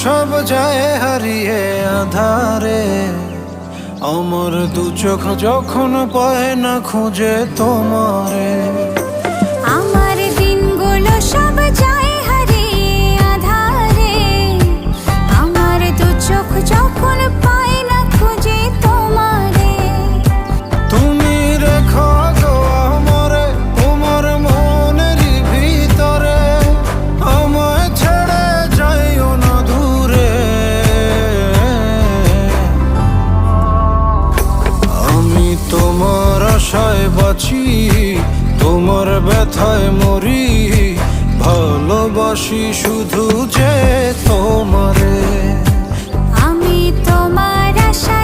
সব যায় হারিয়ে আধারে, আমার দু চোখ যখন পায় না খুঁজে তোমারে। আমার দিনগুলো সব যায় হারিয়ে আঁধারে, আমার দু চোখ যখন পায় না খুঁজে তোমারে। তুমি রেখো গো আমারে তোমার মনেরই ভিতরে, আমায় ছেড়ে যাইও না দূরে। আমি তোমার আশায় বাঁচি, তোমার ব্যথায় মরি, ভালোবাসি শুধু যে তোমারে। আমি তোমার আশা